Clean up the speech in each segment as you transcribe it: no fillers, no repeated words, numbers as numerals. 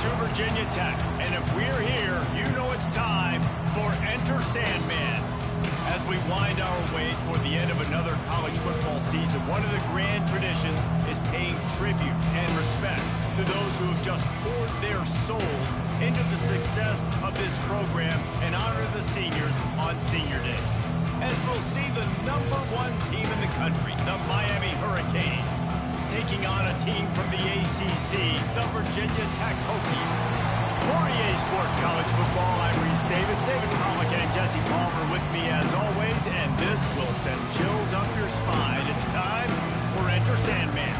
to Virginia Tech. And if we're here, you know it's time for Enter Sandman. As we wind our way toward the end of another college football season, one of the grand traditions is paying tribute and respect to those who have just poured their souls into the success of this program and honor the seniors on Senior Day. As we'll see the #1 team in the country, the Miami Hurricanes, taking on a team from the ACC, the Virginia Tech Hokies. For EA Sports College Football, I'm Reese Davis, David Pollack, and Jesse Palmer with me as always, and this will send chills up your spine. It's time for Enter Sandman.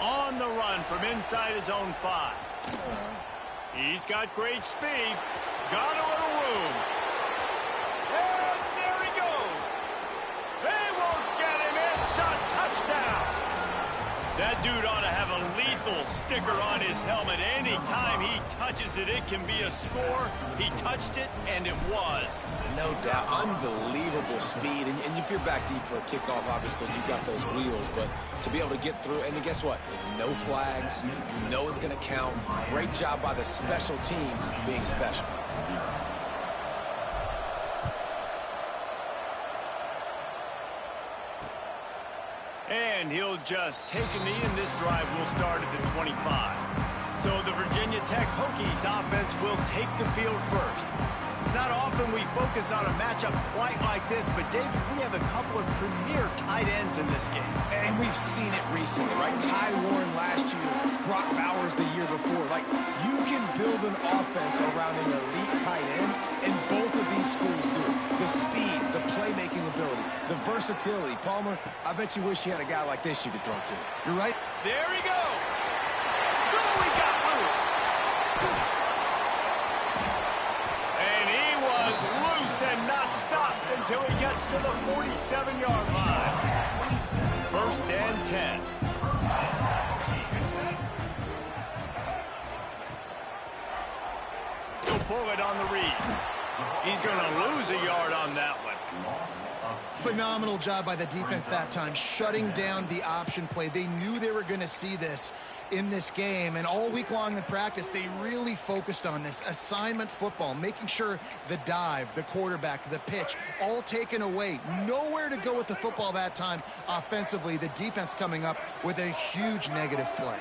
On the run from inside his own 5. He's got great speed. Got a little room. And there he goes. They won't get him. It's a touchdown. That dude ought to have a lethal sticker on his helmet. Anytime he touches it, it can be a score. He touched it, and it was. No doubt. Unbelievable speed. And if you're back deep for a kickoff, obviously, you've got those wheels. But to be able to get through, and then guess what? No flags. You know it's going to count. Great job by the special teams being special. And he'll just take a knee, and this drive will start at the 25. So the Virginia Tech Hokies offense will take the field first. It's not often we focus on a matchup quite like this, but David, we have a couple of premier tight ends in this game. And we've seen it recently, right? Ty Warren last year, Brock Bowers the year before. Like, you can build an offense around an elite tight end, and both of these schools do it. The speed, the playmaking ability, the versatility. Palmer, I bet you wish you had a guy like this you could throw to. You're right. There he goes. Oh, he got loose. And he was loose and not stopped until he gets to the 47-yard line. 1st and 10. He'll pull it on the read. He's going to lose a yard on that one. Phenomenal job by the defense that time, shutting down the option play. They knew they were going to see this in this game, and all week long in practice, they really focused on this assignment football, making sure the dive, the quarterback, the pitch, all taken away. Nowhere to go with the football that time offensively. The defense coming up with a huge negative play.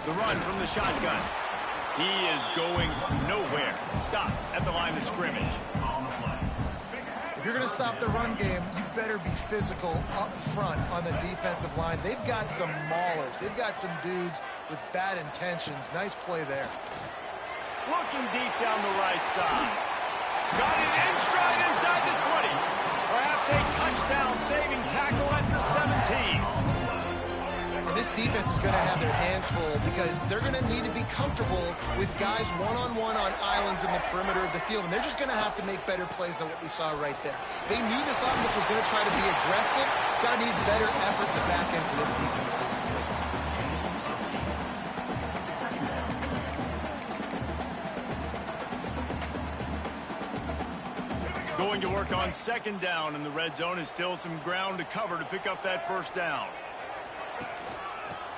The run from the shotgun. He is going nowhere. Stop at the line of scrimmage. If you're going to stop the run game, you better be physical up front on the defensive line. They've got some maulers. They've got some dudes with bad intentions. Nice play there. Looking deep down the right side. Got it in stride inside the 20. Perhaps a touchdown-saving tackle at the 17. This defense is going to have their hands full because they're going to need to be comfortable with guys one-on-one on islands in the perimeter of the field, and they're just going to have to make better plays than what we saw right there. They knew this offense was going to try to be aggressive. Got to need better effort in the back end for this defense. Going to work on 2nd down, and the red zone is still some ground to cover to pick up that 1st down.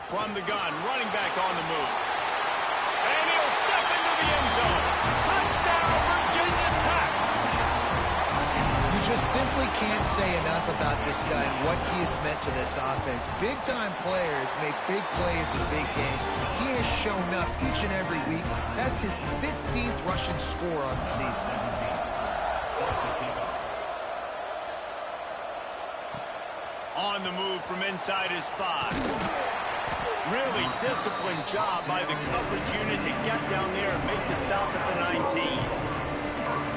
From the gun, running back on the move. And he'll step into the end zone. Touchdown, Virginia Tech! You just simply can't say enough about this guy and what he has meant to this offense. Big-time players make big plays in big games. He has shown up each and every week. That's his 15th rushing score on the season. On the move from inside his 5. Really disciplined job by the coverage unit to get down there and make the stop at the 19.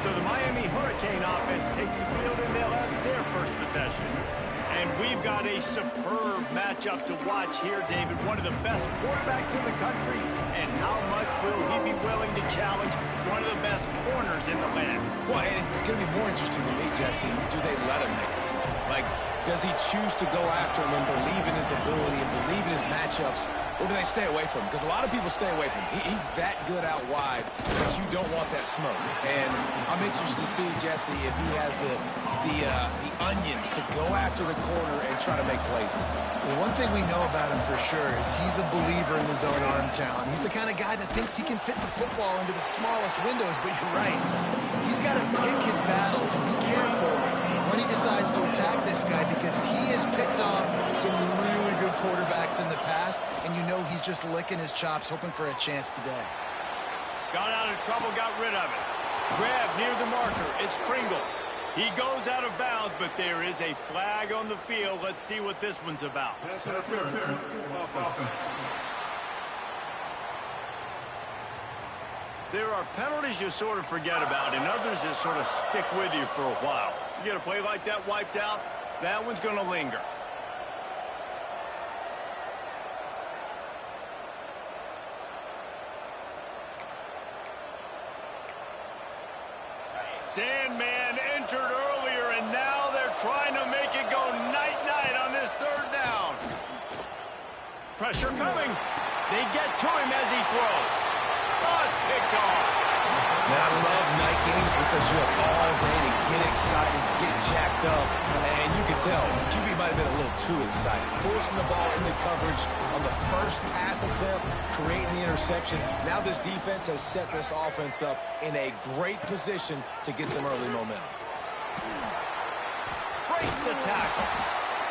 So the Miami Hurricane offense takes the field and they'll have their first possession. And we've got a superb matchup to watch here, David. One of the best quarterbacks in the country. And how much will he be willing to challenge one of the best corners in the land? Well, and it's going to be more interesting to me, Jesse. Do they let him make it? Like, does he choose to go after him and believe in his ability and believe in his matchups? Or do they stay away from him? Because a lot of people stay away from him. He's that good out wide that you don't want that smoke. And I'm interested to see, Jesse, if he has the onions to go after the corner and try to make plays. Well, one thing we know about him for sure is he's a believer in the zone arm talent. He's the kind of guy that thinks he can fit the football into the smallest windows, but you're right. He's got to pick his battles and be careful when he decides to attack this guy, because he has picked off some really good quarterbacks in the past, and you know he's just licking his chops, hoping for a chance today. Got out of trouble, got rid of it. Grab near the marker. It's Pringle. He goes out of bounds, but there is a flag on the field. Let's see what this one's about. There are penalties you sort of forget about, and others that sort of stick with you for a while. You get a play like that wiped out, that one's going to linger. Sandman entered earlier, and now they're trying to make it go night-night on this third down. Pressure coming. They get to him as he throws. Oh, it's picked off. Now, I love night games because you have all day to get excited, get jacked up, and you can tell QB might have been a little too excited. Forcing the ball into coverage on the first pass attempt, creating the interception. Now this defense has set this offense up in a great position to get some early momentum. Breaks the tackle.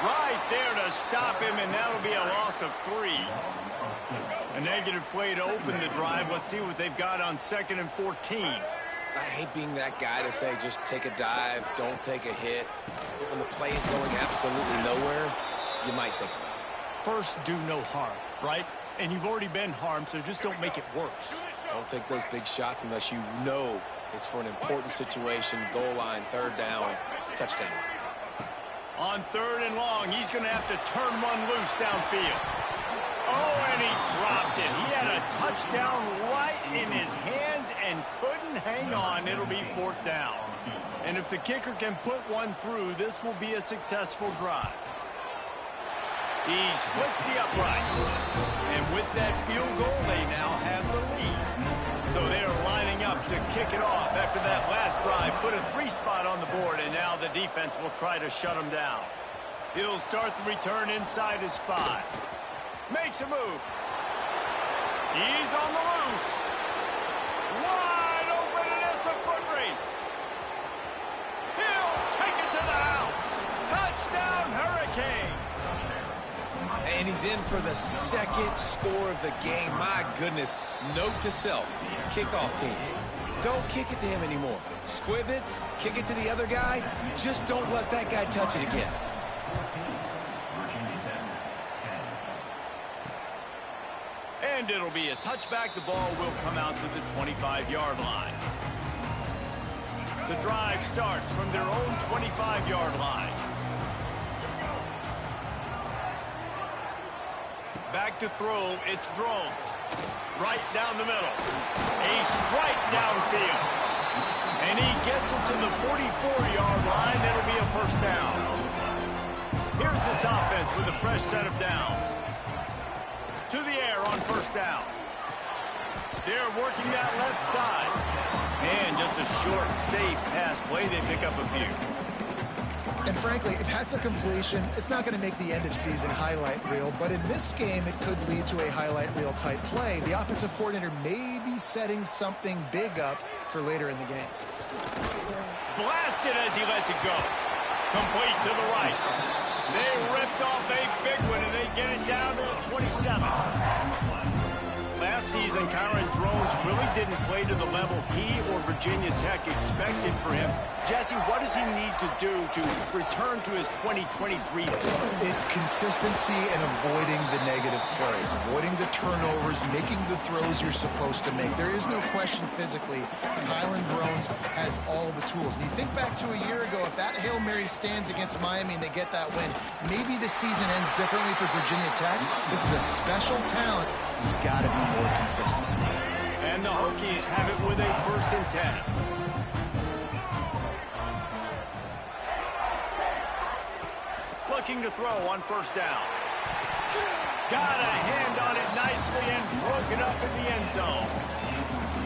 Right there to stop him, and that'll be a loss of 3. A negative play to open the drive. Let's see what they've got on 2nd and 14. I hate being that guy to say just take a dive, don't take a hit. When the play is going absolutely nowhere, you might think about it. First, do no harm, right? And you've already been harmed, so just don't make it worse. Don't take those big shots unless you know it's for an important situation, goal line, 3rd down, touchdown. On 3rd and long, he's going to have to turn one loose downfield. Oh, and he dropped it. He had a touchdown right in his hands and couldn't hang on. It'll be 4th down. And if the kicker can put one through, this will be a successful drive. He splits the uprights. And with that field goal, they now have the lead. So they're lining up to kick it off after that last drive. Put a 3 spot on the board, and now the defense will try to shut him down. He'll start the return inside his 5. Makes a move. He's on the loose. Wide open, and it's a foot race. He'll take it to the house. Touchdown, Hurricanes. And he's in for the 2nd score of the game. My goodness. Note to self, kickoff team. Don't kick it to him anymore. Squib it, kick it to the other guy. Just don't let that guy touch it again. And it'll be a touchback. The ball will come out to the 25-yard line. The drive starts from their own 25-yard line. Back to throw, it's Drones. Right down the middle. A strike downfield. And he gets it to the 44-yard line. That'll be a 1st down. Here's this offense with a fresh set of downs. To the air on 1st down. They're working that left side. And just a short, safe pass play. They pick up a few. And frankly, if that's a completion, it's not going to make the end-of-season highlight reel. But in this game, it could lead to a highlight reel type play. The offensive coordinator may be setting something big up for later in the game. Blasted as he lets it go. Complete to the right. They ripped off a big one, and they get it down to the 27. Last season, Kyron Drones really didn't play to the level he or Virginia Tech expected for him. Jesse, what does he need to do to return to his 2023 form? It's consistency and avoiding the negative plays, avoiding the turnovers, making the throws you're supposed to make. There is no question physically, Kylan Drones has all of the tools. And you think back to a year ago, if that Hail Mary stands against Miami and they get that win, maybe the season ends differently for Virginia Tech. This is a special talent. He's got to be more consistent. And the Hokies have it with a 1st and 10. Looking to throw on 1st down. Got a hand on it nicely and broke it up in the end zone.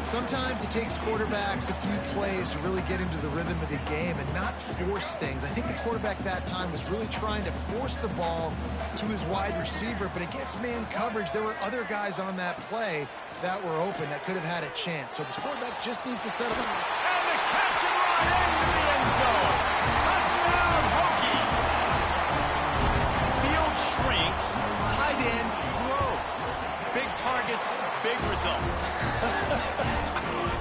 Sometimes it takes quarterbacks a few plays to really get into the rhythm of the game and not force things. I think the quarterback that time was really trying to force the ball to his wide receiver, but against man coverage, there were other guys on that play that were open that could have had a chance. So this quarterback just needs to settle. And the catch and run into the end zone. Touchdown, Hokie. Field shrinks, tight end grows. Big targets, big results.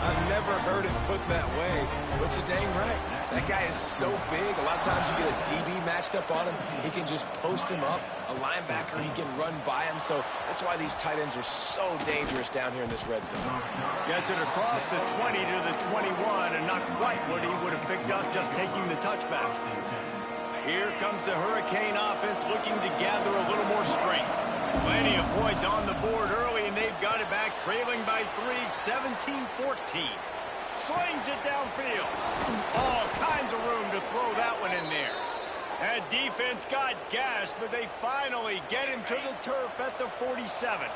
I've never heard it put that way, but you're dang right. That guy is so big. A lot of times you get a DB matched up on him. He can just post him up. A linebacker, he can run by him. So that's why these tight ends are so dangerous down here in this red zone. Gets it across the 20 to the 21, and not quite what he would have picked up just taking the touchback. Here comes the Hurricane offense looking to gather a little more strength. Plenty of points on the board early, and they've got it back, trailing by 3, 17-14. Slings it downfield. All kinds of room to throw that one in there. That defense got gashed, but they finally get him to the turf at the 47.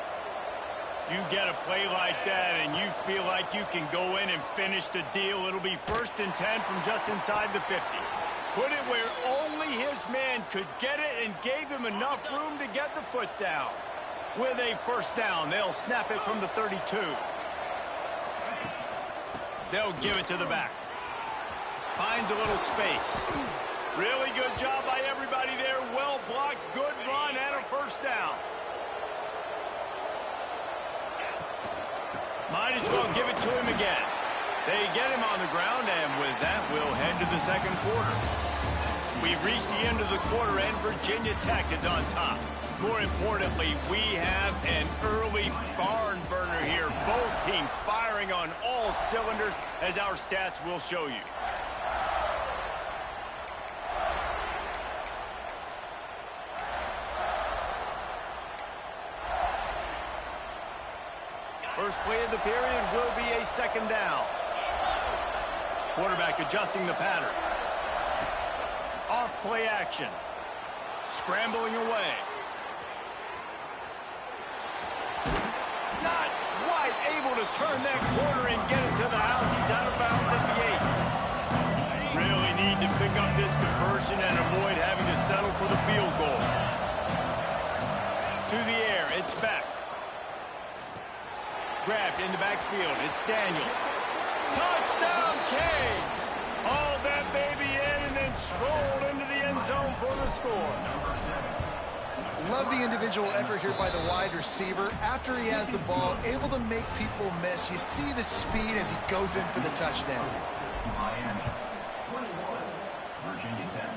You get a play like that, and you feel like you can go in and finish the deal. It'll be 1st and 10 from just inside the 50. Put it where only his man could get it and gave him enough room to get the foot down. With a 1st down, they'll snap it from the 32. They'll give it to the back. Finds a little space. Really good job by everybody there. Well blocked, good run, and a 1st down. Might as well give it to him again. They get him on the ground, and with that, we'll head to the 2nd quarter. We've reached the end of the quarter, and Virginia Tech is on top. More importantly, we have an early barn burner here. Both teams firing on all cylinders, as our stats will show you. First play of the period will be a 2nd down. Quarterback adjusting the pattern. Off play action. Scrambling away. Not quite able to turn that corner and get it to the house. He's out of bounds at the 8. Really need to pick up this conversion and avoid having to settle for the field goal. To the air, it's back. Grabbed in the backfield, it's Daniels. Touchdown, Canes! Hauled that baby in and then strolled into the end zone for the score. Love the individual effort here by the wide receiver. After he has the ball, able to make people miss. You see the speed as he goes in for the touchdown. Miami, 21, Virginia Tech,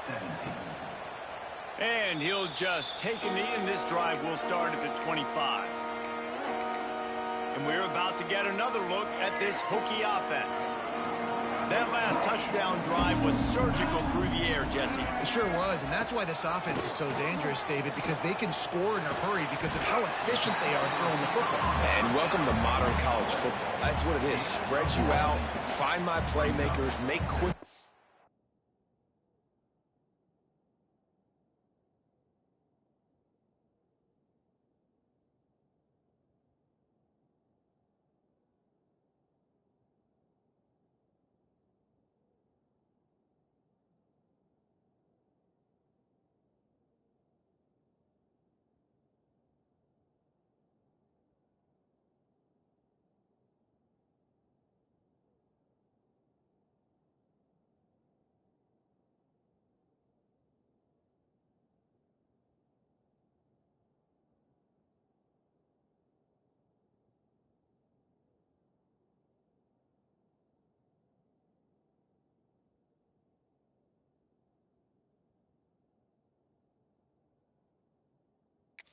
17. And he'll just take a knee, and this drive will start at the 25. And we're about to get another look at this Hokie offense. That last touchdown drive was surgical through the air, Jesse. It sure was, and that's why this offense is so dangerous, David, because they can score in a hurry because of how efficient they are throwing the football. And welcome to modern college football. That's what it is. Spread you out, find my playmakers, make quick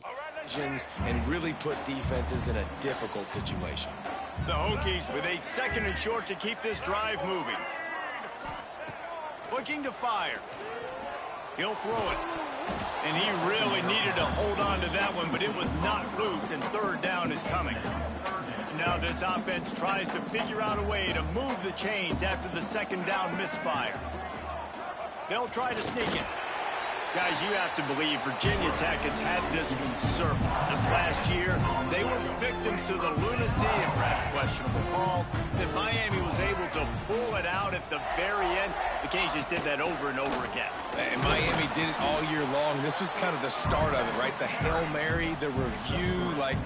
And really put defenses in a difficult situation. The Hokies with a 2nd and short to keep this drive moving. Looking to fire. He'll throw it. And he really needed to hold on to that one, but it was not loose, and 3rd down is coming. Now this offense tries to figure out a way to move the chains after the 2nd down misfire. They'll try to sneak it. Guys, you have to believe Virginia Tech has had this one circled. This last year, they were victims to the lunacy and perhaps questionable call that Miami was able to pull it out at the very end. The Cajuns did that over and over again. And Miami did it all year long. This was kind of the start of it, right? The Hail Mary, the review, like,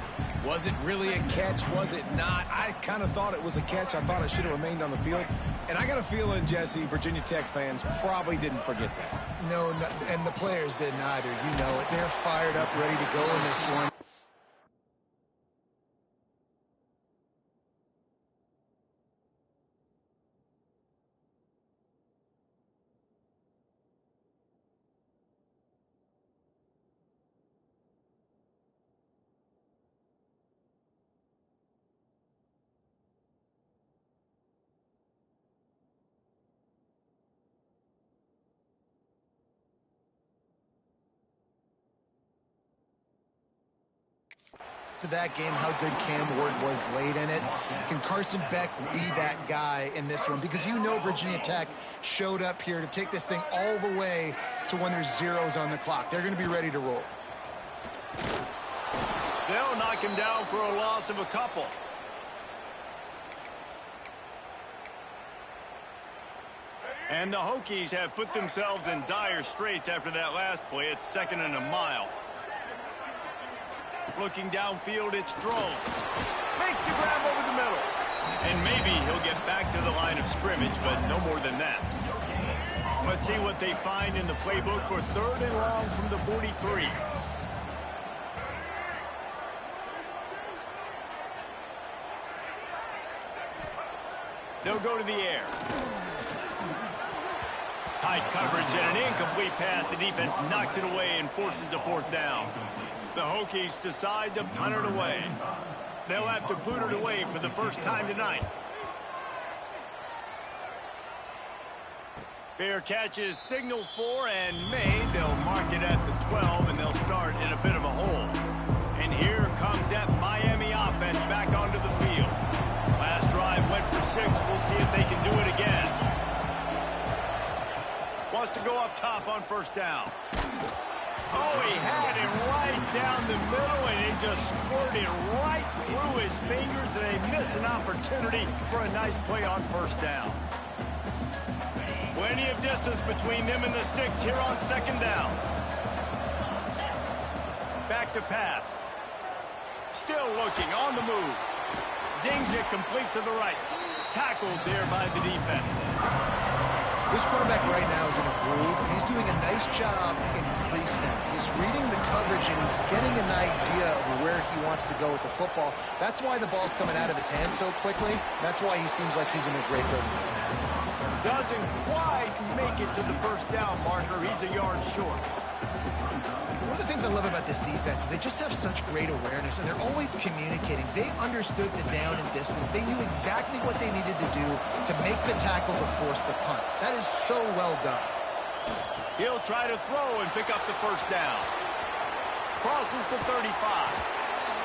was it really a catch? Was it not? I kind of thought it was a catch. I thought it should have remained on the field. And I got a feeling, Jesse, Virginia Tech fans probably didn't forget that. No, and the players didn't either. You know it. They're fired up, ready to go in this one. To that game, how good Cam Ward was late in it. Can Carson Beck be that guy in this one? Because you know Virginia Tech showed up here to take this thing all the way to when there's zeros on the clock. They're going to be ready to roll. They'll knock him down for a loss of a couple. And the Hokies have put themselves in dire straits after that last play. It's 2nd and a mile. Looking downfield, it's Drones. Makes the grab over the middle. And maybe he'll get back to the line of scrimmage, but no more than that. Let's see what they find in the playbook for 3rd and long from the 43. They'll go to the air. Tight coverage and an incomplete pass. The defense knocks it away and forces a 4th down. The Hokies decide to punt it away. They'll have to boot it away for the first time tonight. Fair catch is signaled for and made. They'll mark it at the 12, and they'll start in a bit of a hole. And here comes that Miami offense back onto the field. Last drive went for 6. We'll see if they can do it again. Wants to go up top on 1st down. Oh, he had it right down the middle, and it just squirted right through his fingers, and they miss an opportunity for a nice play on 1st down. Plenty of distance between them and the sticks here on 2nd down. Back to pass. Still looking, on the move. Zings it complete to the right. Tackled there by the defense. This quarterback right now is in a groove, and he's doing a nice job in pre-snap. He's reading the coverage, and he's getting an idea of where he wants to go with the football. That's why the ball's coming out of his hands so quickly. That's why he seems like he's in a great rhythm. Doesn't quite make it to the 1st down marker. He's a yard short. One of the things I love about this defense is they just have such great awareness, and they're always communicating. They understood the down and distance. They knew exactly what they needed to do to make the tackle to force the punt. That is so well done. He'll try to throw and pick up the 1st down. Crosses the 35.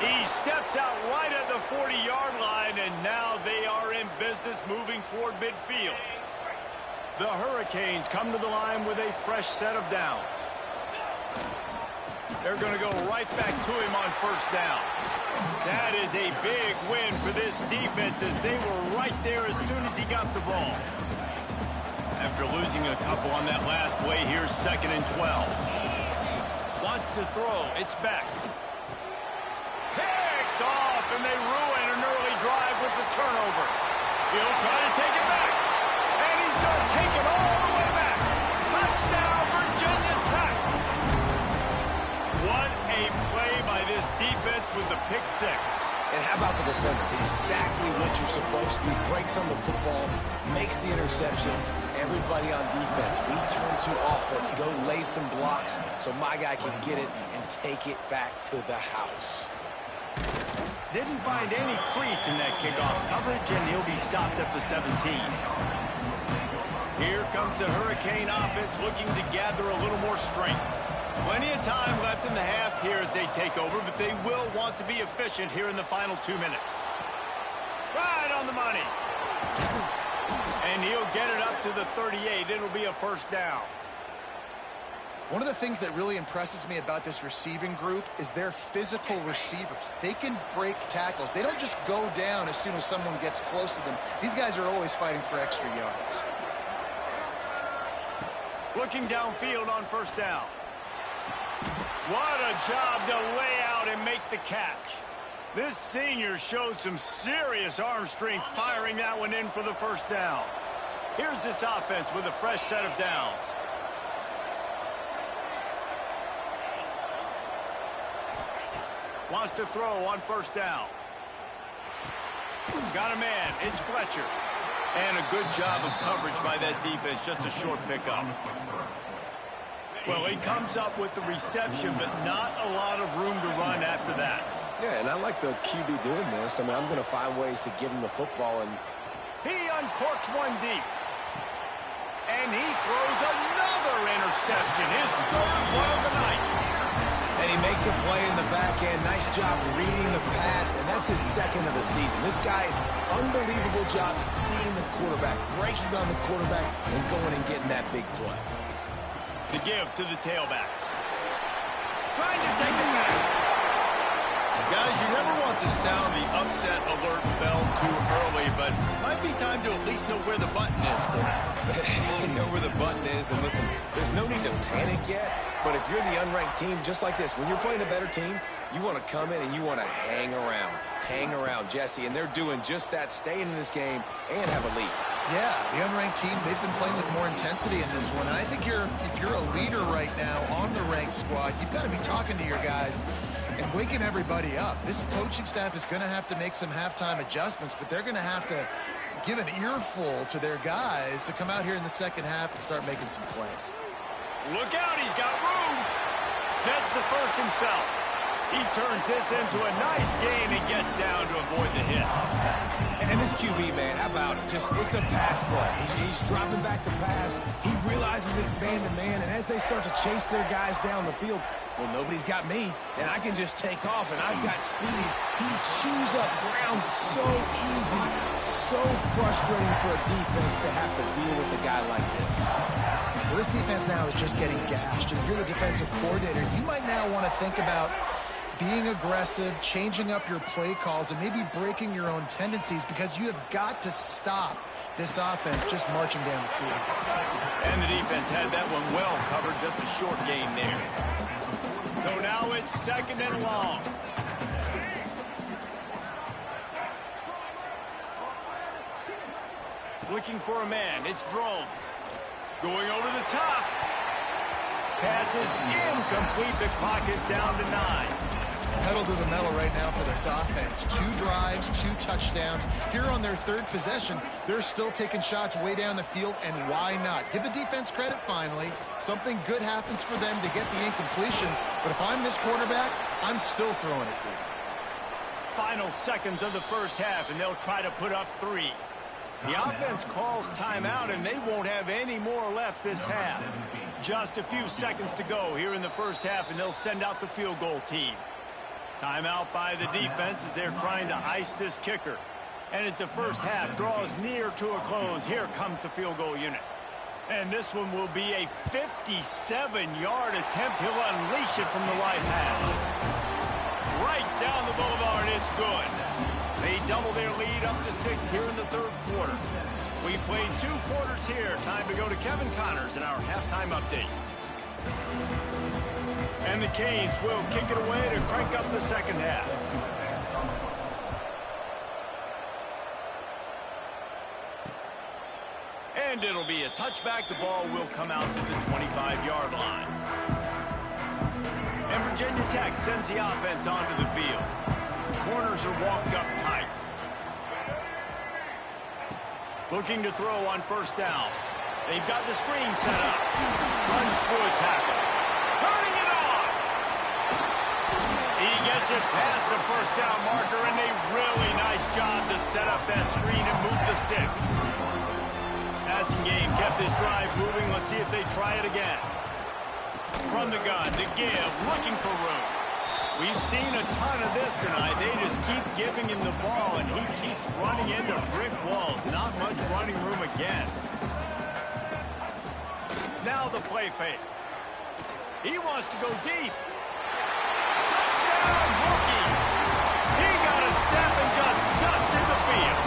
He steps out right at the 40-yard line, and now they are in business moving toward midfield. The Hurricanes come to the line with a fresh set of downs. They're going to go right back to him on 1st down. That is a big win for this defense, as they were right there as soon as he got the ball. After losing a couple on that last play, here's 2nd and 12. Wants to throw. It's back. Picked off, and they ruin an early drive with the turnover. He'll try to take it back. And he's going to take it all the way back. Touchdown, Virginia Tech. What a play by this defense with the pick 6. And how about the defender? Exactly what you're supposed to do. Breaks on the football, makes the interception. Everybody on defense, we turn to offense. Go lay some blocks so my guy can get it and take it back to the house. Didn't find any crease in that kickoff coverage, and he'll be stopped at the 17. Here comes the Hurricane offense looking to gather a little more strength. Plenty of time left in the half here as they take over, but they will want to be efficient here in the final 2 minutes. Right on the money. And he'll get it up to the 38. It'll be a first down. One of the things that really impresses me about this receiving group is their physical receivers. They can break tackles. They don't just go down as soon as someone gets close to them. These guys are always fighting for extra yards. Looking downfield on first down. What a job to lay out and make the catch. This senior showed some serious arm strength firing that one in for the first down. Here's this offense with a fresh set of downs. Wants to throw on first down. Got a man. It's Fletcher. And a good job of coverage by that defense. Just a short pickup. Well, he comes up with the reception, but not a lot of room to run after that. Yeah, and I like the QB doing this. I mean, I'm going to find ways to give him the football. And he uncorks one deep. And he throws another interception. His third one of the night. And he makes a play in the back end. Nice job reading the pass, and that's his second of the season. This guy, unbelievable job seeing the quarterback, breaking on the quarterback, and going and getting that big play. The give to the tailback. Trying to take it back. Guys, you never want to sound the upset alert bell too early, but might be time to at least know where the button is for it. You know where the button is, and listen, there's no need to panic yet, but if you're the unranked team, just like this, when you're playing a better team, you want to come in and you want to hang around. Hang around, Jesse, and they're doing just that, staying in this game and have a lead. Yeah, the unranked team, they've been playing with more intensity in this one. And I think if you're a leader right now on the ranked squad, you've got to be talking to your guys and waking everybody up. This coaching staff is going to have to make some halftime adjustments, but they're going to have to give an earful to their guys to come out here in the second half and start making some plays. Look out, he's got room. That's the first himself. He turns this into a nice gain and gets down to avoid the hit. And this QB, man, how about it? It's a pass play. He's dropping back to pass. He realizes it's man-to-man, and as they start to chase their guys down the field, well, nobody's got me, and I can just take off, and I've got speed. He chews up ground so easy, so frustrating for a defense to have to deal with a guy like this. Well, this defense now is just getting gashed, and if you're the defensive coordinator, you might now want to think about being aggressive, changing up your play calls, and maybe breaking your own tendencies, because you have got to stop this offense just marching down the field. And the defense had that one well covered, just a short gain there. So now it's second and long. Looking for a man, it's Drones. Going over the top. Pass is incomplete, the clock is down to 9. Pedal to the metal right now for this offense. 2 drives, 2 touchdowns. Here on their third possession, they're still taking shots way down the field, and why not? Give the defense credit finally. Something good happens for them to get the incompletion, but if I'm this quarterback, I'm still throwing it good. Final seconds of the first half, and they'll try to put up 3. The offense calls timeout, and they won't have any more left this half. Just a few seconds to go here in the first half, and they'll send out the field goal team. Timeout by the defense as they're trying to ice this kicker. And as the first half draws near to a close, here comes the field goal unit. And this one will be a 57-yard attempt. He'll unleash it from the right hash. Right down the boulevard, it's good. They double their lead up to 6 here in the third quarter. We played 2 quarters here. Time to go to Kevin Connors in our halftime update. And the Canes will kick it away to crank up the second half. And it'll be a touchback. The ball will come out to the 25-yard line. And Virginia Tech sends the offense onto the field. corners are walked up tight. Looking to throw on first down. They've got the screen set up. Runs through a tackle. Turning it on. He gets it past the first down marker, and a really nice job to set up that screen and move the sticks. Passing game kept this drive moving. Let's see if they try it again. From the gun, to give, looking for room. We've seen a ton of this tonight. They just keep giving him the ball, and he keeps running into brick walls. Not much running room again. Now the play fake. He wants to go deep. Touchdown, Hokies! He got a step and just dusted the field.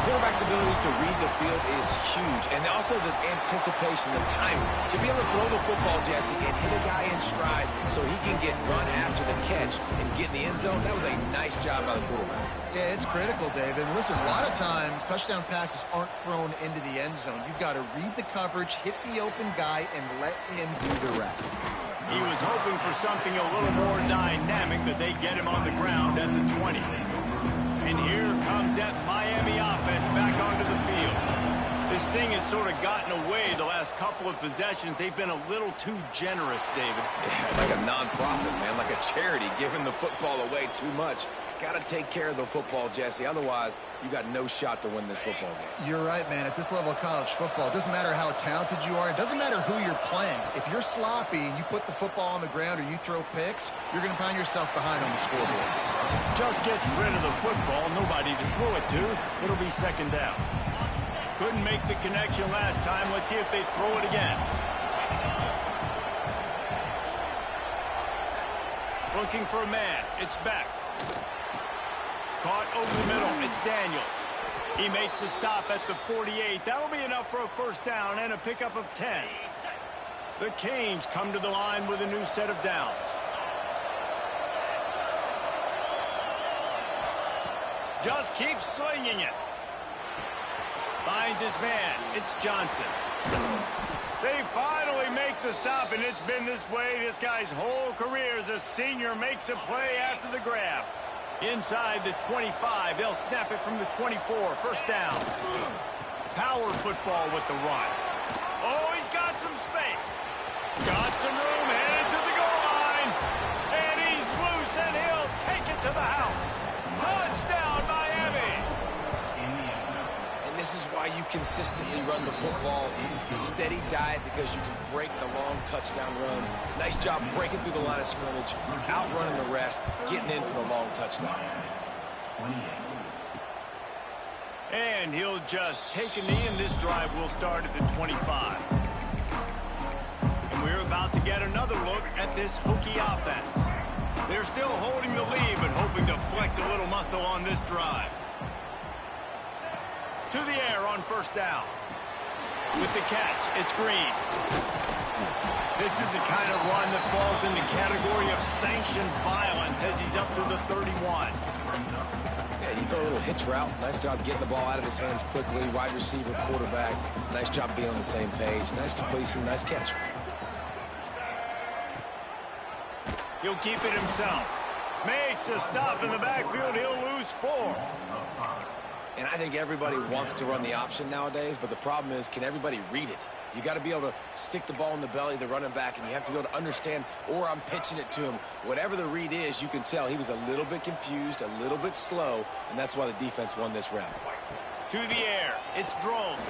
Quarterback's abilities to read the field is huge, and also the anticipation, the timing. To be able to throw the football, Jesse, and hit a guy in stride so he can get run after the catch and get in the end zone, that was a nice job by the quarterback. Yeah, it's critical, David. Listen, a lot of times, touchdown passes aren't thrown into the end zone. You've got to read the coverage, hit the open guy, and let him do the rest. He was hoping for something a little more dynamic, but they get him on the ground at the 20. And here comes that Miami offense back onto the field. This thing has sort of gotten away the last couple of possessions. They've been a little too generous, David. Yeah, like a nonprofit, man, like a charity, giving the football away too much. Got to take care of the football, Jesse. Otherwise, you got no shot to win this football game. You're right, man. At this level of college football, it doesn't matter how talented you are. It doesn't matter who you're playing. If you're sloppy and you put the football on the ground or you throw picks, you're going to find yourself behind on the scoreboard. Just gets rid of the football. Nobody to throw it to. It'll be second down. Couldn't make the connection last time. Let's see if they throw it again. Looking for a man. It's Beck. Caught over the middle. It's Daniels. He makes the stop at the 48. That'll be enough for a first down and a pickup of 10. The Canes come to the line with a new set of downs. Just keeps slinging it. Finds his man. It's Johnson. They finally make the stop, and it's been this way this guy's whole career as a senior. Makes a play after the grab. Inside the 25, they'll snap it from the 24. First down. Power football with the run. Oh, he's got some space. Got some room, headed to the goal line. And he's loose, and he'll take it to the house. Touchdown, Miami. And this is why you consistently run the football. Steady diet because you can break the long touchdown runs. Nice job breaking through the line of scrimmage, outrunning the rest, getting in for the long touchdown. And he'll just take a knee, and this drive will start at the 25. And we're about to get another look at this Hokie offense. They're still holding the lead, but hoping to flex a little muscle on this drive. To the air on first down. With the catch, it's Green. This is the kind of run that falls in the category of sanctioned violence as he's up to the 31. Yeah, you throw a little hitch route. Nice job getting the ball out of his hands quickly. Wide receiver, quarterback. Nice job being on the same page. Nice completion, nice catch. He'll keep it himself. Makes a stop in the backfield. He'll lose 4. And I think everybody wants to run the option nowadays, but the problem is, can everybody read it? You got to be able to stick the ball in the belly of the running back, and you have to be able to understand, or I'm pitching it to him. Whatever the read is, you can tell he was a little bit confused, a little bit slow, and that's why the defense won this round. To the air, it's Drones.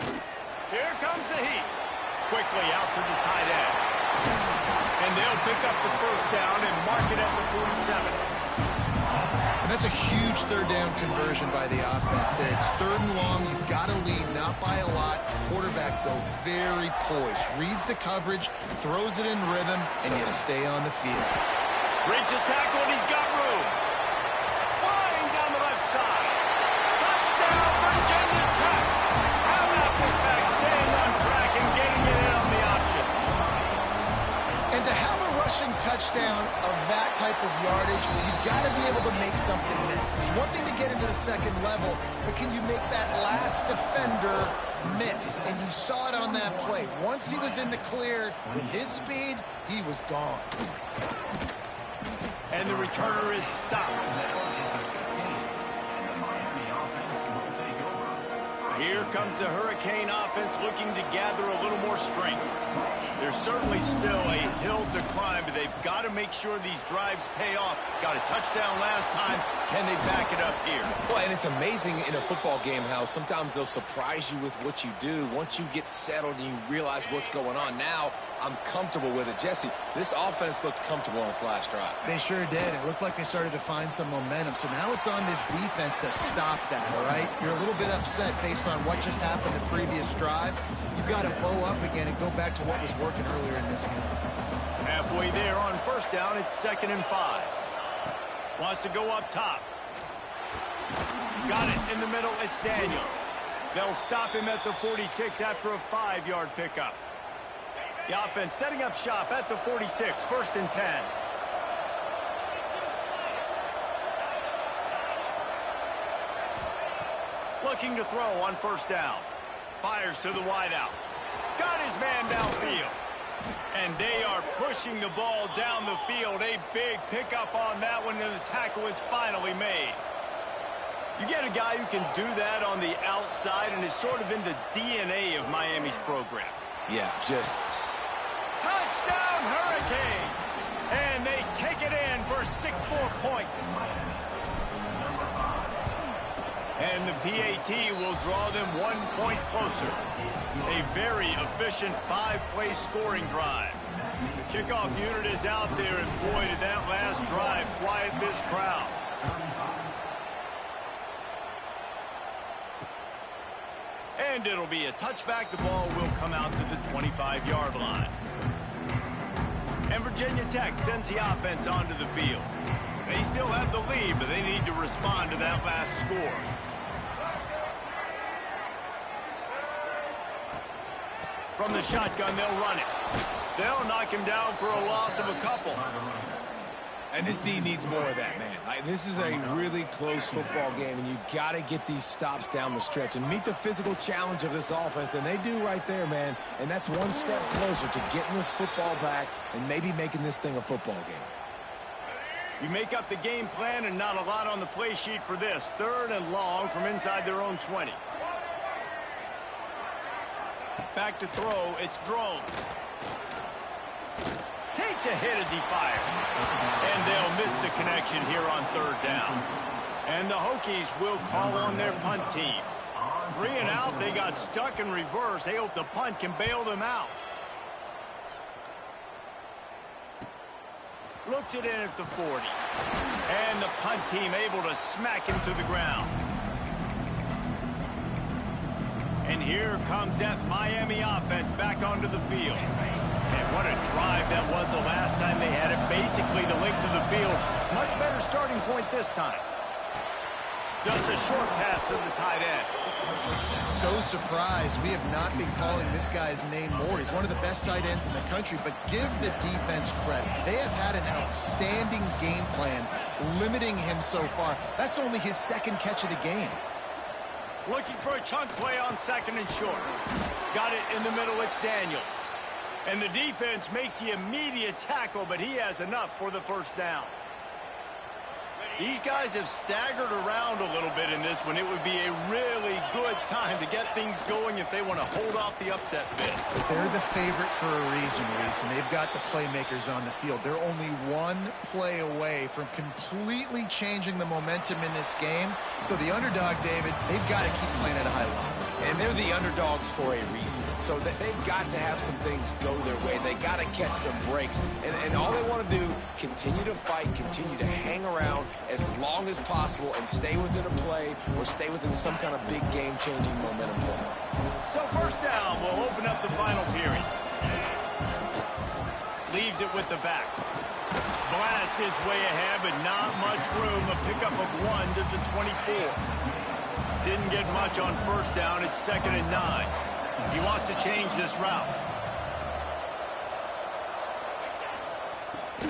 Here comes the heat. Quickly out to the tight end. And they'll pick up the first down and mark it at the 47. And that's a huge third down conversion by the offense there. It's third and long. You've got to lead, not by a lot. Quarterback, though, very poised. Reads the coverage, throws it in rhythm, and you stay on the field. Breaks the tackle, and he's got room. Flying down the left side. Touchdown, Virginia Tech. How about this back staying on track and getting it in on the option? And to have a rushing touchdown of that type of yardage, you've got to be able to make something miss. It's one thing to get into the second level, but can you make that last defender miss? And you saw it on that play. Once he was in the clear with his speed, he was gone. And the returner is stopped. Here comes the Hurricane offense looking to gather a little more strength. There's certainly still a hill to climb, but they've got to make sure these drives pay off. Got a touchdown last time. Can they back it up here? Well, and it's amazing in a football game how sometimes they'll surprise you with what you do. Once you get settled and you realize what's going on, now I'm comfortable with it. Jesse, this offense looked comfortable on its last drive. They sure did. It looked like they started to find some momentum. So now it's on this defense to stop that, all right? You're a little bit upset based on what just happened the previous drive. You've got to bow up again and go back to what was working earlier in this game. Halfway there on first down, it's 2nd and 5. Wants to go up top. Got it in the middle, it's Daniels. They'll stop him at the 46 after a 5-yard pickup. The offense setting up shop at the 46, 1st and 10. Looking to throw on first down. Fires to the wideout. Got his man downfield. And they are pushing the ball down the field. A big pickup on that one, and the tackle is finally made. You get a guy who can do that on the outside, and is sort of in the DNA of Miami's program. Yeah, just... Touchdown, Hurricanes! And they take it in for 6 more points. And the PAT will draw them 1 point closer. A very efficient 5-play scoring drive. The kickoff unit is out there, and boy, did that last drive quiet this crowd. And it'll be a touchback. The ball will come out to the 25-yard line. And Virginia Tech sends the offense onto the field. They still have the lead, but they need to respond to that last score. From the shotgun, they'll run it. They'll knock him down for a loss of a couple. And this D needs more of that, man. This is a really close football game, and you got to get these stops down the stretch and meet the physical challenge of this offense, and they do right there, man. And that's one step closer to getting this football back and maybe making this thing a football game. You make up the game plan, and not a lot on the play sheet for this. 3rd and long from inside their own 20. Back to throw, it's Drones. Takes a hit as he fires. And they'll miss the connection here on 3rd down. And the Hokies will call on their punt team. 3 and out, they got stuck in reverse. They hope the punt can bail them out. Looks it in at the 40. And the punt team able to smack him to the ground. And here comes that Miami offense back onto the field. And what a drive that was the last time they had it. Basically the length of the field. Much better starting point this time. Just a short pass to the tight end. So surprised we have not been calling this guy's name more. He's one of the best tight ends in the country, but give the defense credit. They have had an outstanding game plan limiting him so far. That's only his 2nd catch of the game. Looking for a chunk play on 2nd and short. Got it in the middle, it's Daniels. And the defense makes the immediate tackle, but he has enough for the 1st down. These guys have staggered around a little bit in this one. It would be a really good time to get things going if they want to hold off the upset bid. They're the favorite for a reason, Reese, and they've got the playmakers on the field. They're only 1 play away from completely changing the momentum in this game. So the underdog, David, they've got to keep playing at a high level. And they're the underdogs for a reason. So they've got to have some things go their way. They got to catch some breaks. And all they want to do, continue to fight, continue to hang around as long as possible and stay within a play or stay within some kind of big game-changing momentum play. So 1st down will open up the final period. Leaves it with the back. Blast his way ahead, but not much room. A pickup of 1 to the 24. Didn't get much on 1st down. It's 2nd and 9. He wants to change this route.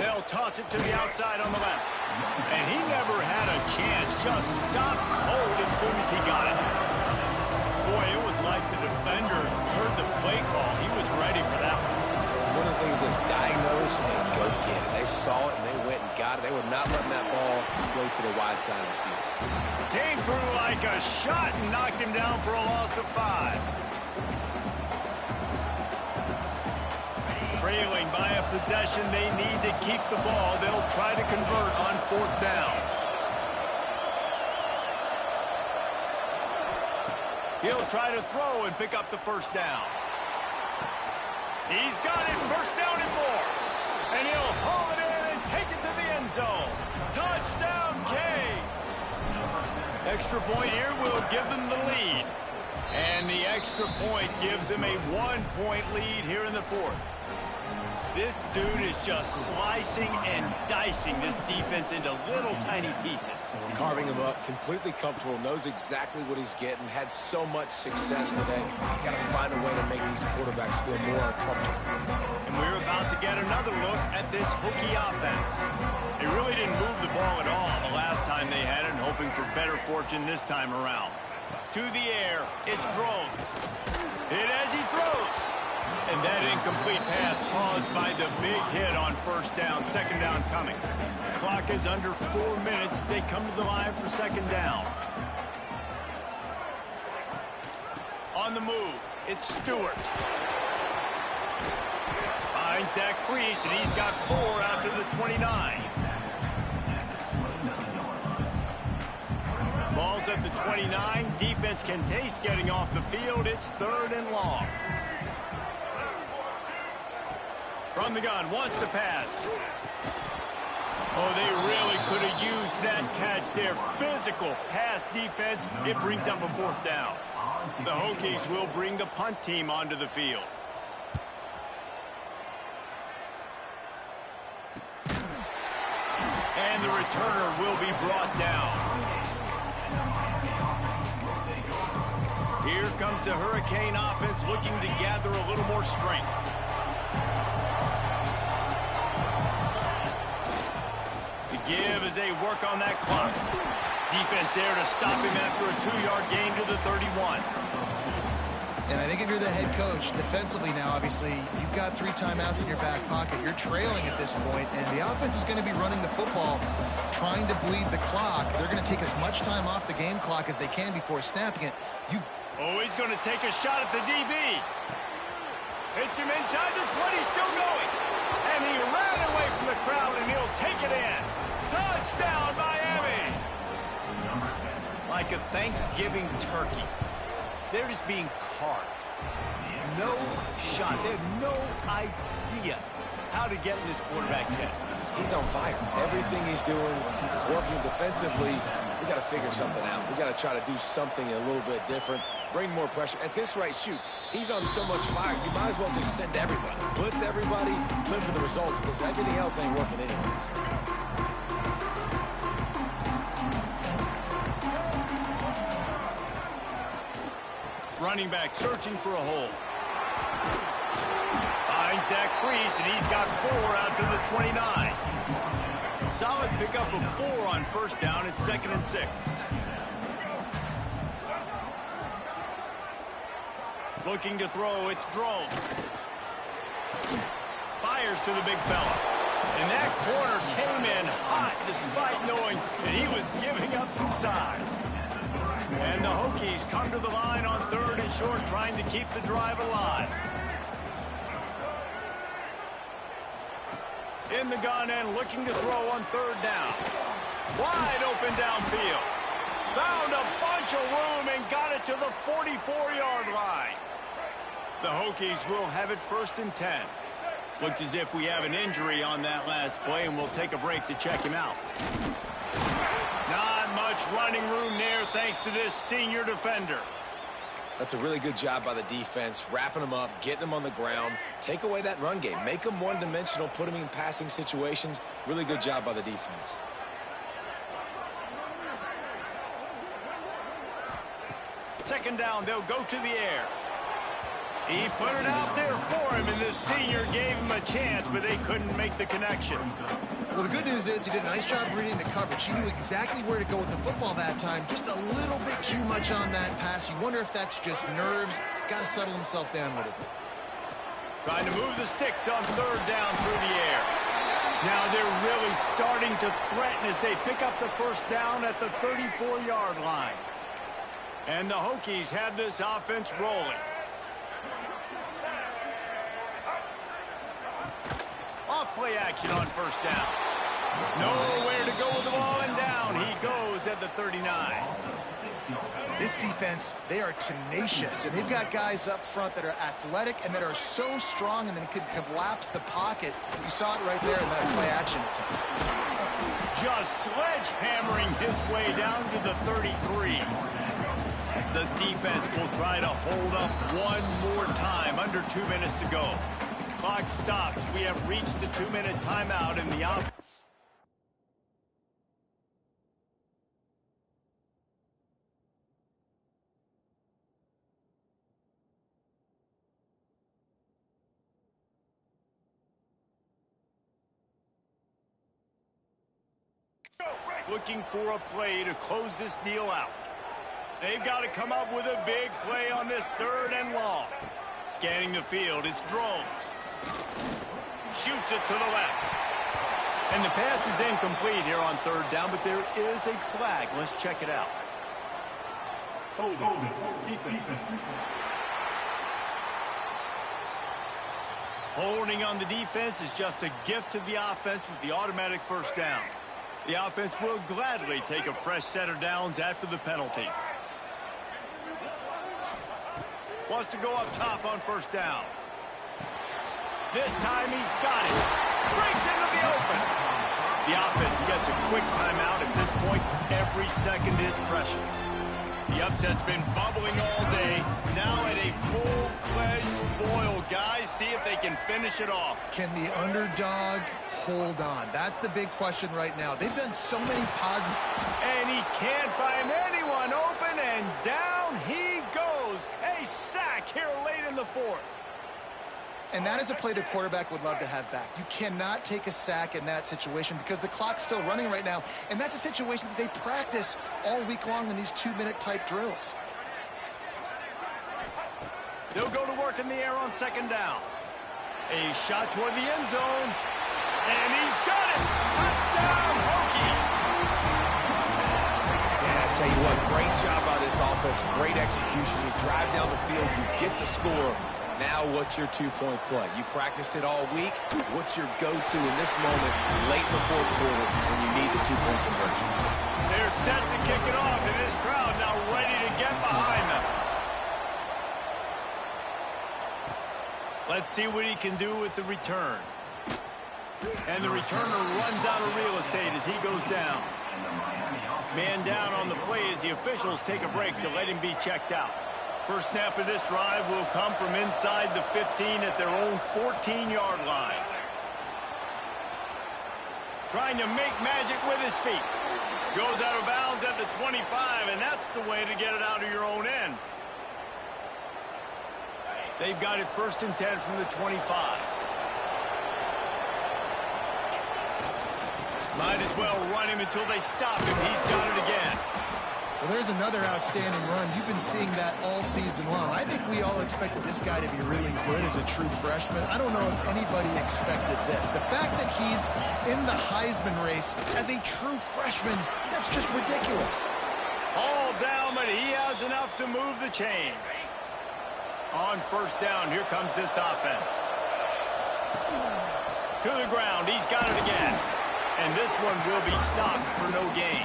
They'll toss it to the outside on the left. And he never had a chance. Just stopped cold as soon as he got it. Boy, it was like the defender heard the play call. He was ready for that one. one of the things is diagnose and go get it. They saw it and they went and got it. They were not letting that ball go to the wide side of the field. Came through like a shot and knocked him down for a loss of 5. Trailing by a possession, they need to keep the ball. They'll try to convert on 4th down. He'll try to throw and pick up the 1st down. He's got it, 1st down and more. And he'll haul it in and take it to the end zone. Touchdown, Canes. Extra point here will give them the lead. And the extra point gives them a 1-point lead here in the 4th. This dude is just slicing and dicing this defense into little tiny pieces. Carving him up, completely comfortable, knows exactly what he's getting, had so much success today. You got to find a way to make these quarterbacks feel more uncomfortable. And we're about to get another look at this Hokie offense. They really didn't move the ball at all the last time they had it, and hoping for better fortune this time around. To the air, it's Drones. Hit as he throws. And that incomplete pass caused by the big hit on 1st down, 2nd down coming. Clock is under 4 minutes as they come to the line for 2nd down. On the move, it's Stewart. Finds that crease, and he's got 4 out to the 29. Ball's at the 29. Defense can taste getting off the field. It's 3rd and long. From the gun, wants to pass. Oh, they really could have used that catch there. Physical pass defense. It brings up a 4th down. The Hokies will bring the punt team onto the field. And the returner will be brought down. Here comes the Hurricane offense looking to gather a little more strength. The give as they work on that clock. Defense there to stop him after a 2-yard gain to the 31. And I think if you're the head coach, defensively now, obviously, you've got 3 timeouts in your back pocket. You're trailing at this point, and the offense is going to be running the football, trying to bleed the clock. They're going to take as much time off the game clock as they can before snapping it. Oh, he's going to take a shot at the DB. Hits him inside the 20, still going. And he ran away from the crowd, and he'll take it in. Touchdown, Miami. Like a Thanksgiving turkey. They're just being carved. No shot. They have no idea how to get in this quarterback's head. He's on fire. Everything he's doing is working defensively. We got to figure something out. We got to try to do something a little bit different. Bring more pressure. At this rate, shoot, he's on so much fire, you might as well just send everybody. Blitz everybody, live for the results, because everything else ain't working anyways. Running back searching for a hole. Finds that crease, and he's got 4 out to the 29. Solid pickup of 4 on 1st down. It's 2nd and 6. Looking to throw, it's Drones. Fires to the big fella. And that corner came in hot despite knowing that he was giving up some size. And the Hokies come to the line on 3rd and short, trying to keep the drive alive. In the gun and looking to throw on 3rd down. Wide open downfield. Found a bunch of room and got it to the 44-yard line. The Hokies will have it 1st and 10. Looks as if we have an injury on that last play, and we'll take a break to check him out. Not much running room there thanks to this senior defender. That's a really good job by the defense, wrapping them up, getting them on the ground. Take away that run game. Make them one-dimensional, put them in passing situations. Really good job by the defense. Second down, they'll go to the air. He put it out there for him, and the senior gave him a chance, but they couldn't make the connection. Well, the good news is he did a nice job reading the coverage. He knew exactly where to go with the football that time. Just a little bit too much on that pass. You wonder if that's just nerves. He's got to settle himself down a little bit. Trying to move the sticks on third down through the air. Now they're really starting to threaten as they pick up the first down at the 34-yard line. And the Hokies have this offense rolling. Off play action on first down. Nowhere to go with the ball, and down he goes at the 39. This defense, they are tenacious, and they've got guys up front that are athletic and that are so strong and then can collapse the pocket. You saw it right there in that play action attempt. Just sledgehammering his way down to the 33. The defense will try to hold up one more time. Under 2 minutes to go. Clock stops. We have reached the 2-minute timeout in the offense. Looking for a play to close this deal out. They've got to come up with a big play on this 3rd and long. Scanning the field, it's Drones. Shoots it to the left. And the pass is incomplete here on 3rd down, but there is a flag. Let's check it out. Holding on the defense is just a gift to the offense with the automatic first down. The offense will gladly take a fresh set of downs after the penalty. Wants to go up top on first down. This time he's got it. Brings into the open. The offense gets a quick timeout. At this point, every second is precious. The upset's been bubbling all day. Now at a full-fledged boil. Guys, see if they can finish it off. Can the underdog hold on? That's the big question right now. They've done so many positive. And he can't find anyone open, and down he goes. A sack here late in the 4th. And that is a play the quarterback would love to have back. You cannot take a sack in that situation because the clock's still running right now. And that's a situation that they practice all week long in these 2-minute type drills. They'll go to work in the air on 2nd down. A shot toward the end zone. And he's got it. Touchdown, Hokie. Yeah, I tell you what, great job by this offense. Great execution. You drive down the field, you get the score. Now what's your 2-point play? You practiced it all week. What's your go-to in this moment late in the 4th quarter when you need the 2-point conversion? They're set to kick it off, and this crowd now ready to get behind them. Let's see what he can do with the return. And the returner runs out of real estate as he goes down. Man down on the play as the officials take a break to let him be checked out. First snap of this drive will come from inside the 15 at their own 14-yard line. Trying to make magic with his feet. Goes out of bounds at the 25, and that's the way to get it out of your own end. They've got it 1st and 10 from the 25. Might as well run him until they stop him. He's got it again. Well, there's another outstanding run. You've been seeing that all season long. I think we all expected this guy to be really good as a true freshman. I don't know if anybody expected this. The fact that he's in the Heisman race as a true freshman, that's just ridiculous. All down, but he has enough to move the chains. On first down, here comes this offense. To the ground, he's got it again. And this one will be stopped for no gain.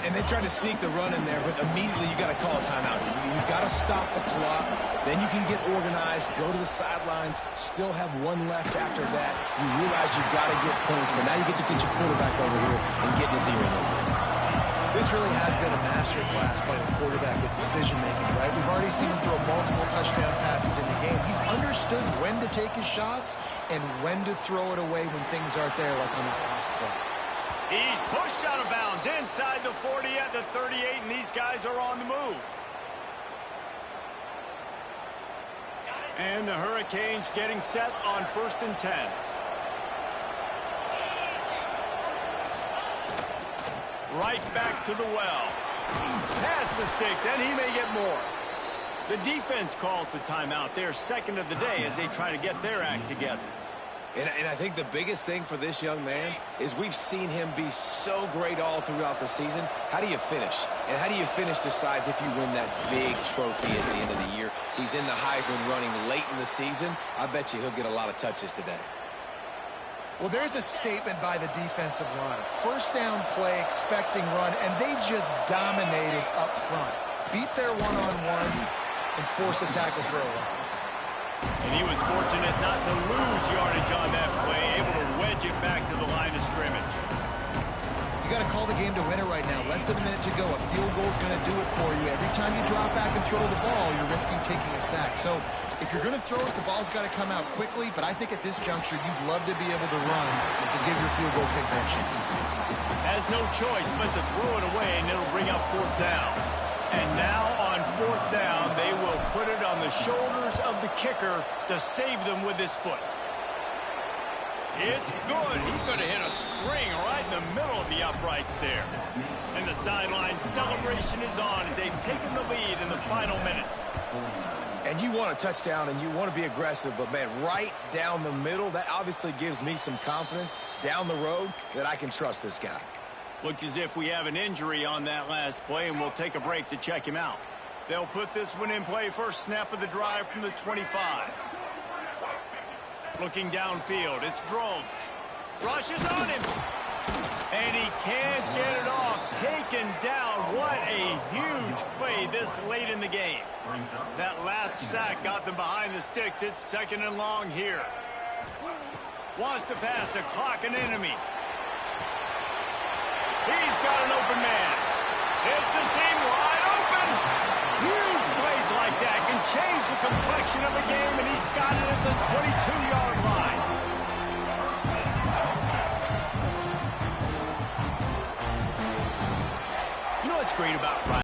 And they tried to sneak the run in there, but immediately you got to call a timeout. You got to stop the clock. Then you can get organized, go to the sidelines, still have one left after that. You realize you've got to get points, but now you get to get your quarterback over here and get in his ear a little bit. This really has been a masterclass by the quarterback with decision-making, right? We've already seen him throw multiple touchdown passes in the game. He's understood when to take his shots and when to throw it away when things aren't there, like on that last play. He's pushed out of bounds inside the 40 at the 38, and these guys are on the move. And the Hurricanes getting set on 1st and 10. Right back to the well. Past the sticks, and he may get more. The defense calls the timeout. They're second of the day as they try to get their act together. And I think the biggest thing for this young man is we've seen him be so great all throughout the season. How do you finish? And how do you finish decides if you win that big trophy at the end of the year. He's in the Heisman running late in the season. I bet you he'll get a lot of touches today. Well, there's a statement by the defensive line. First down play, expecting run, and they just dominated up front. Beat their one-on-ones and force a tackle for a loss. And he was fortunate not to lose yardage on that play, able to wedge it back to the line of scrimmage. You got to call the game to win it right now. Less than a minute to go. A field goal is going to do it for you. Every time you drop back and throw the ball, you're risking taking a sack. So if you're going to throw it, the ball's got to come out quickly. But I think at this juncture, you'd love to be able to run to give your field goal kicker a chance. Has no choice but to throw it away, and it'll bring up fourth down. And now on fourth down, they will put it on the shoulders of the kicker to save them with his foot. It's good. He's going to hit a string right in the middle of the uprights there. And the sideline celebration is on as they've taken the lead in the final minute. And you want a touchdown and you want to be aggressive, but, man, right down the middle, that obviously gives me some confidence down the road that I can trust this guy. Looks as if we have an injury on that last play, and we'll take a break to check him out. They'll put this one in play. First snap of the drive from the 25. Looking downfield, it's Drones. Rushes on him. And he can't get it off. Taken down. What a huge play this late in the game. That last sack got them behind the sticks. It's second and long here. Wants to pass the clock, an enemy. He's got an open man. It's a seam wide open. Huge plays like that can change the complexion of a game, and he's got it at the 22-yard line. You know what's great about